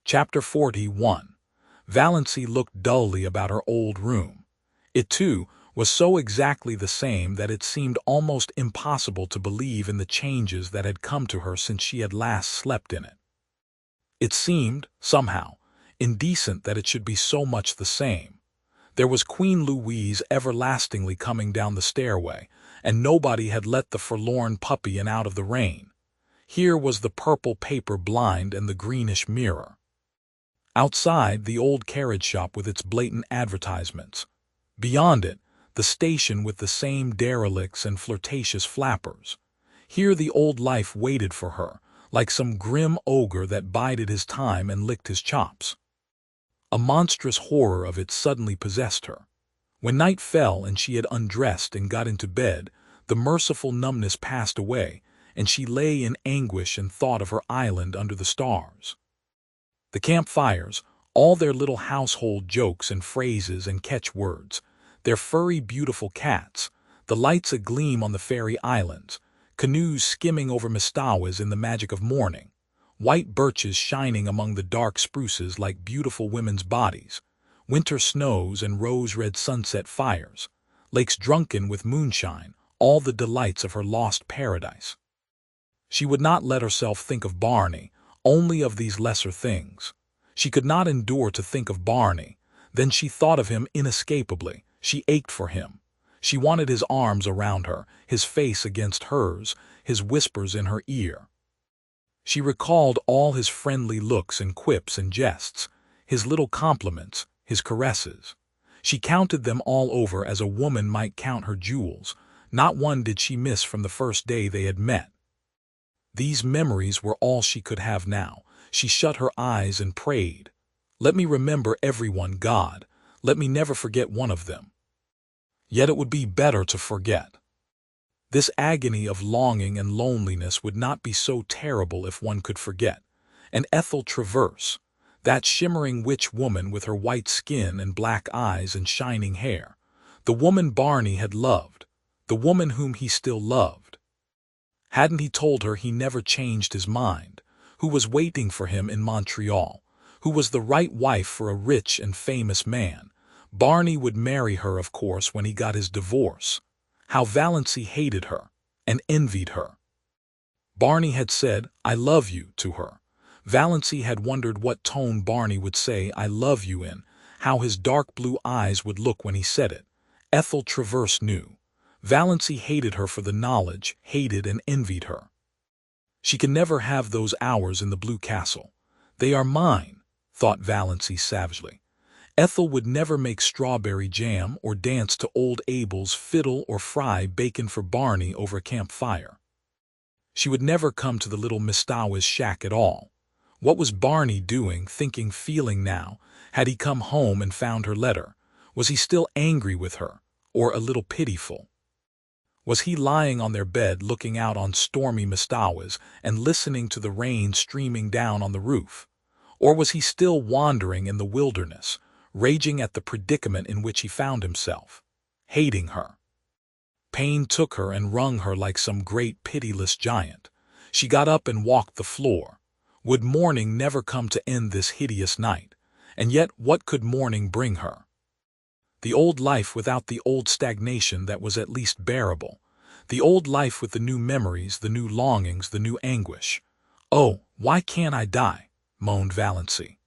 Chapter 41. Valancy looked dully about her old room. It, too, was so exactly the same that it seemed almost impossible to believe in the changes that had come to her since she had last slept in it. It seemed, somehow, indecent that it should be so much the same. There was Queen Louise everlastingly coming down the stairway, and nobody had let the forlorn puppy in out of the rain. Here was the purple paper blind and the greenish mirror. Outside, the old carriage shop with its blatant advertisements. Beyond it, the station with the same derelicts and flirtatious flappers. Here the old life waited for her, like some grim ogre that bided his time and licked his chops. A monstrous horror of it suddenly possessed her. When night fell and she had undressed and got into bed, the merciful numbness passed away, and she lay in anguish and thought of her island under the stars. The campfires, all their little household jokes and phrases and catchwords, their furry beautiful cats, the lights agleam on the fairy islands, canoes skimming over mistawas in the magic of morning, white birches shining among the dark spruces like beautiful women's bodies, winter snows and rose-red sunset fires, lakes drunken with moonshine, all the delights of her lost paradise. She would not let herself think of Barney, only of these lesser things. She could not endure to think of Barney. Then she thought of him inescapably. She ached for him. She wanted his arms around her, his face against hers, his whispers in her ear. She recalled all his friendly looks and quips and jests, his little compliments, his caresses. She counted them all over as a woman might count her jewels. Not one did she miss from the first day they had met. These memories were all she could have now. She shut her eyes and prayed. Let me remember everyone, God. Let me never forget one of them. Yet it would be better to forget. This agony of longing and loneliness would not be so terrible if one could forget. And Ethel Traverse, that shimmering witch woman with her white skin and black eyes and shining hair, the woman Barney had loved, the woman whom he still loved. Hadn't he told her he never changed his mind, who was waiting for him in Montreal, who was the right wife for a rich and famous man? Barney would marry her, of course, when he got his divorce. How Valancy hated her and envied her. Barney had said, "I love you," to her. Valancy had wondered what tone Barney would say "I love you" in, how his dark blue eyes would look when he said it. Ethel Traverse knew. Valancy hated her for the knowledge, hated and envied her. She can never have those hours in the Blue Castle. They are mine, thought Valancy savagely. Ethel would never make strawberry jam or dance to old Abel's fiddle or fry bacon for Barney over a campfire. She would never come to the little Mistawa's shack at all. What was Barney doing, thinking, feeling now? Had he come home and found her letter? Was he still angry with her, or a little pitiful? Was he lying on their bed looking out on stormy Mistawas and listening to the rain streaming down on the roof? Or was he still wandering in the wilderness, raging at the predicament in which he found himself, hating her? Pain took her and wrung her like some great pitiless giant. She got up and walked the floor. Would morning never come to end this hideous night? And yet what could morning bring her? The old life without the old stagnation that was at least bearable. The old life with the new memories, the new longings, the new anguish. "Oh, why can't I die?" moaned Valancy.